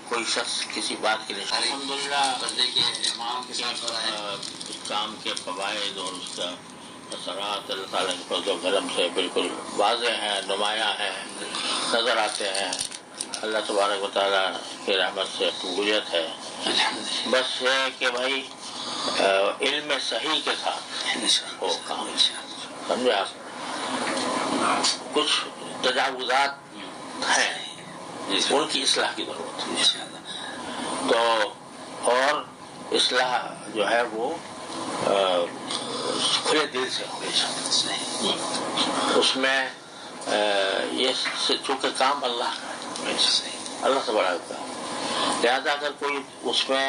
کوئی شخص کسی بات کے لیے الحمدللہ اس کام کے فوائد اور اس کا اثرات اللہ تعالیٰ کے فضل و کرم سے بالکل واضح ہیں، نمایاں ہیں، نظر آتے ہیں۔ اللہ تبارک و تعالیٰ کی رحمت سے قبولیت ہے۔ بس یہ ہے کہ بھائی علم صحیح کے ساتھ ہو کام، سمجھے آپ؟ کچھ تجاوزات ہیں، ان کی اصلاح کی ضرورت ہے، تو اور اصلاح جو ہے وہ کھلے دل سے ہو، اس میں یہ چونکہ کام اللہ کا ہے، اللہ سے بڑا ہوتا ہے، لہذا اگر کوئی اس میں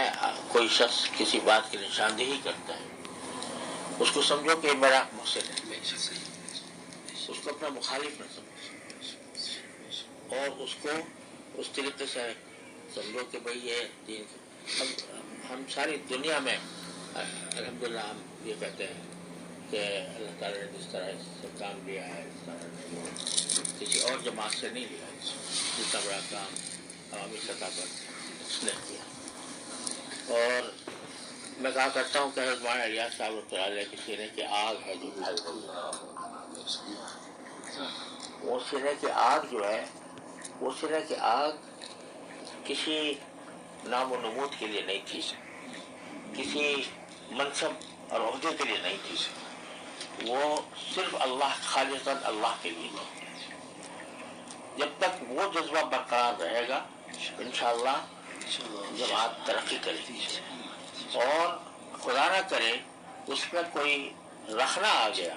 کوئی شخص کسی بات کی نشاندہی کرتا ہے، اس کو سمجھو کہ میرا مقصد ہے، اس کو اپنا مخالف نہ سمجھو، اور اس کو اس طریقے سے سمجھو کہ بھئی یہ دین، ہم ساری دنیا میں الحمدللہ ہم یہ کہتے ہیں کہ اللہ تعالیٰ نے جس طرح اس سے کام لیا ہے، اس طرح وہ کسی اور جماعت سے نہیں لیا، جتنا بڑا کام عوامی سطح پر اس نے کیا۔ اور میں کہا کرتا ہوں کہ حضرت مولانا الیاس صاحب رحمۃ اللہ علیہ کے سینے کی آگ ہے جو بھائی وہ سینے کی آگ جو ہے، وہ سینے کی آگ کسی نام و نمود کے لیے نہیں تھی، کسی منصب اور عہدے کے لیے نہیں تھی، وہ صرف اللہ، خالصاً اللہ کے لیے تھی۔ جب تک وہ جذبہ برقرار رہے گا انشاءاللہ جماعت ترقی کرے گی، اور خدا نہ کرے اس میں کوئی رخنا آ گیا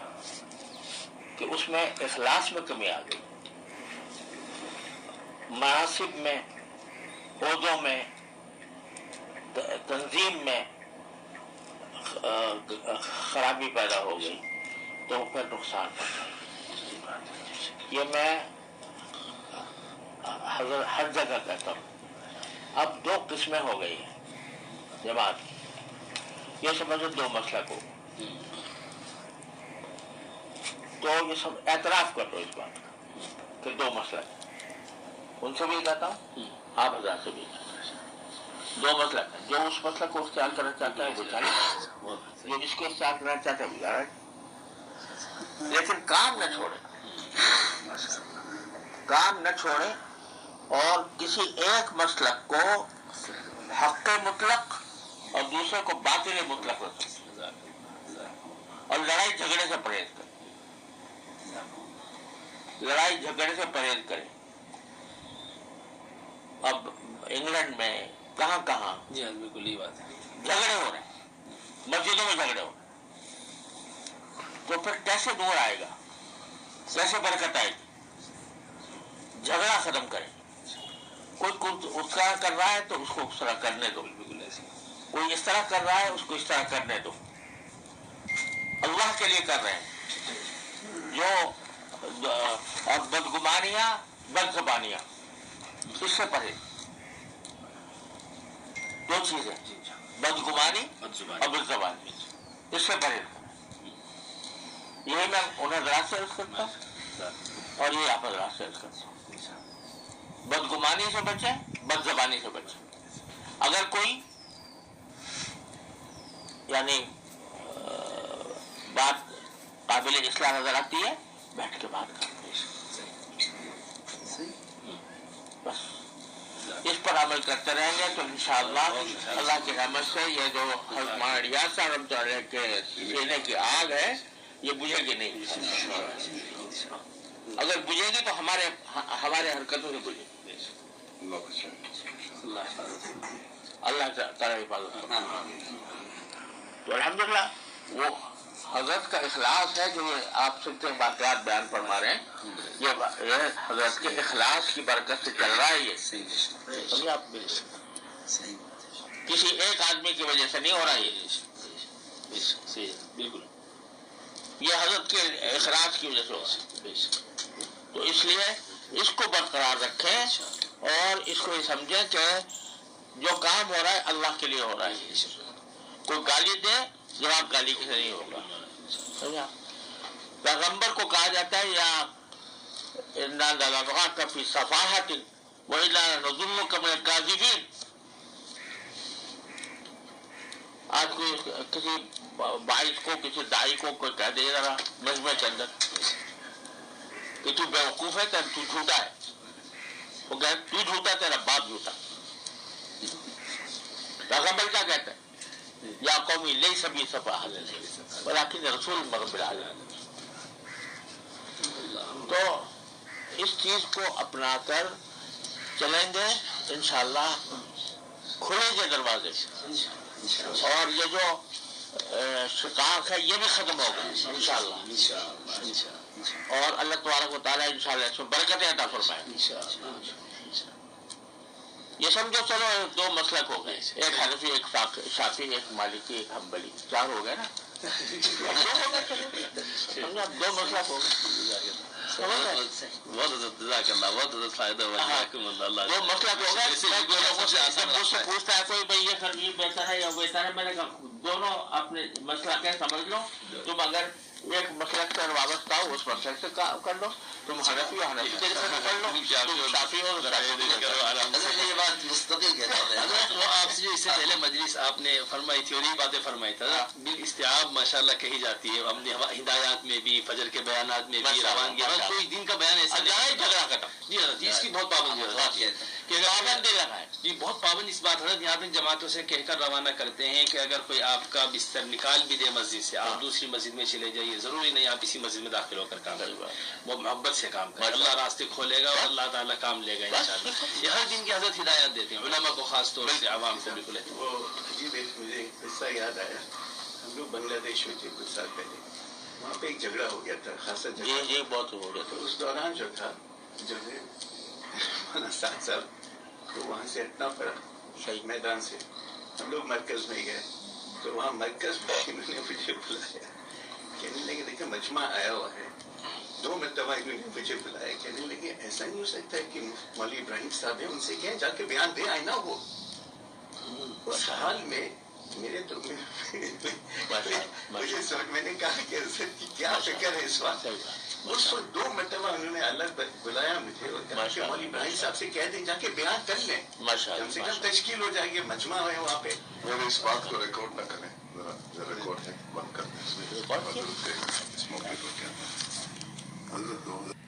کہ اس میں اخلاص میں کمی آ گئی، مناصب میں، عہدوں میں، تنظیم میں خرابی پیدا ہو گئی تو پھر نقصان پڑتا۔ یہ میں ہر جگہ کہتا ہوں۔ اب دو قسمیں ہو گئی ہیں جماعت کی، یہ سمجھو دو مسلک ہو، تو یہ سب اعتراف کر لو اس بات کا کہ دو مسلک، ان سے بھی کہتا ہوں، آپ حضرات سے بھی کہتا ہوں، دو مسلک ہیں، جو اس مسلک کو اختیار کرنا چاہتا ہے وہ چاہیے، جو اس کو اختیار کرنا چاہتا ہے وہ جا رہا ہے، لیکن کام نہ چھوڑے، کام نہ چھوڑے، اور کسی ایک مسلک کو حق مطلق اور دوسرے کو باطل مطلق رکھے، اور لڑائی جھگڑے سے پرہیز کرے، لڑائی جھگڑے سے پرہیز کرے۔ اب انگلینڈ میں کہاں کہاں جی ہاں بالکل یہ بات ہے، جھگڑے ہو رہے ہیں، مسجدوں میں جھگڑے ہو رہے ہیں، تو پھر کیسے نور آئے گا، کیسے برکت آئے گی؟ جھگڑا ختم کرے، کوئی اس طرح کر رہا ہے تو اس کو اس طرح کرنے دو، بالکل ایسے کوئی اس طرح کر رہا ہے اس کو اس طرح کرنے دو، اللہ کے لیے کر رہے ہیں۔ جو اب بدگمانیاں، بد زبانیاں، اس سے پرہیز، دو چیزیں، بدگمانی اور بد زبانی، اس سے پرہیز، یہی میں انہیں حضرات سے عرض کرتا ہوں اور یہ آپ حضرات سے عرض کرتا ہوں، بدگمانی سے بچیں، بد زبانی سے بچیں۔ اگر کوئی یعنی بات قابل اصلاح نظر آتی ہے، بیٹھ کے بات کریں، بس اس پر عمل کرتے رہیں گے تو انشاءاللہ اللہ کی رحمت سے یہ جو حضرت مولانا الیاس صاحب رحمۃ اللہ علیہ کے سینے کی آگ ہے یہ بجھے گی نہیں، اگر بجھے گی تو ہمارے حرکتوں سے بجھے گی، اللہ تعالیٰ حفاظت کرے۔ تو الحمدللہ وہ حضرت کا اخلاص ہے جو آپ سے واقعات بیان فرما رہے ہیں، یہ حضرت کے اخلاص کی برکت سے چل رہا ہے، یہ سمجھے آپ، کسی ایک آدمی کی وجہ سے نہیں ہو رہا یہ، بالکل یہ حضرت کے اخلاص کی وجہ سے ہو رہا ہے۔ تو اس لیے اس کو برقرار رکھیں اور اس کو یہ سمجھیں کہ جو کام ہو رہا ہے اللہ کے لیے ہو رہا ہے، کوئی گالی دے جواب گالی کے سے نہیں ہوگا۔ پیغمبر کو کہا جاتا ہے یا اِنَّا لَنَرَاكَ فِي صَفَاحَةٍ وَإِنَّا لَنَظُنُّكَ مِنَ الْكَاذِبِينَ، آج کوئی کسی باعث کو کسی دائی کو کوئی کہہ دے رہا مجمع کے اندر کہ تو بیوقوف ہے کہ تو جھوٹا ہے، وہ کہ تو جھوٹا تیرا باپ جھوٹا. پیغمبر کیا کہتے ہیں؟ یا قومی لیس بی سفاہۃ ولکن رسول من رب العالمین. تو اس چیز کو اپنا کر چلیں گے انشاءاللہ کھلیں گے دروازے، اور یہ جو شقاق ہے یہ بھی ختم ہوگا انشاءاللہ، اور اللہ تبارک و تعالیٰ انشاءاللہ اس میں برکتیں عطا فرمائے. یہ سمجھو چلو دو مسلک ہو گئے، ایک حنفی ایک شافعی ایک مالکی ایک حنبلی، چار ہو گئے نا. دو مسلک ہو گئے، بہت فائدہ ہوا. دو مسلک ہو گئے. مجھ سے پوچھتا ہے کوئی بھائی یہ بہتر ہے یا بہتر ہے، میں نے کہا دونوں اپنے مسلک ہے سمجھ لو. تم اگر ایک مسلک سے وابستہ ہو اس مسلک سے کر لو، تم حنفی ہو حنفی طریقے سے کر لو، تم شافعی ہو یہ بات مستقل کہتا ہے. وہ آپ سے جو اس سے پہلے مجلس آپ نے فرمائی تھی اور یہ باتیں فرمائی تھا بالاستیعاب ماشاءاللہ کہی جاتی ہے. ہم نے ہدایات میں بھی فجر کے بیانات میں بھی روانگی کوئی دین کا بیان ایسا نہیں جھگڑا کرتا. جی حضرت اس کی بہت پابندی ہے کہ پابندی لگائے جی بہت پابند اس بات حضرت یہاں پہ جماعتوں سے کہہ کر روانہ کرتے ہیں کہ اگر کوئی آپ کا بستر نکال بھی دے مسجد سے آپ دوسری مسجد میں چلے جائیے، ضروری نہیں آپ اسی مسجد میں داخل ہو کر کام کریں. وہ محبت سے کام کریں، اللہ راستے کھولے گا اور اللہ تعالیٰ کام لے گا انشاءاللہ. یہ ہر دن کی حضرت ہدایات دیتے ہیں علماء کو خاص طور سے عوام کو بالکل. وہ عجیب ایک مجھے قصہ یاد آیا. ہم لوگ بنگلہ دیش میں تھے کچھ سال پہلے، وہاں پہ ایک جھگڑا ہو گیا تھا خاصا جھگڑا. یہ بہت ہو گیا تھا. اس دوران جو تھا جو ہے 7 سال تو وہاں سے ہٹنا پڑا صحیح میدان سے. ہم لوگ مرکز میں گئے تو وہاں مرکز میں انہوں نے مجھے بلایا، کہنے لگے دیکھیں مجمع آیا ہوا ہے. 2 مرتبہ انہوں نے مجھے بلایا، کہنے لگے ایسا نہیں ہو سکتا ہے کہ مولوی ابراہیم صاحب ہیں ان سے کہیں جا کے بیان دے آئے نا. وہ اس حال میں میرے تو مجھے سمجھ میں نے کہا کہ کیا فکر ہے اس وقت. اس کو 2 مرتبہ انہوں نے الگ بلایا مجھے اور کہا کہ مولوی ابراہیم صاحب سے کہہ دیں جا کے بیان کر لیں، کم سے کم تشکیل ہو جائے گی، مجمع ہے وہاں پہ. اس بات کو ریکارڈ نہ کریں، ریکارڈ بند کر دیں. اس موقع پر کیا حضرت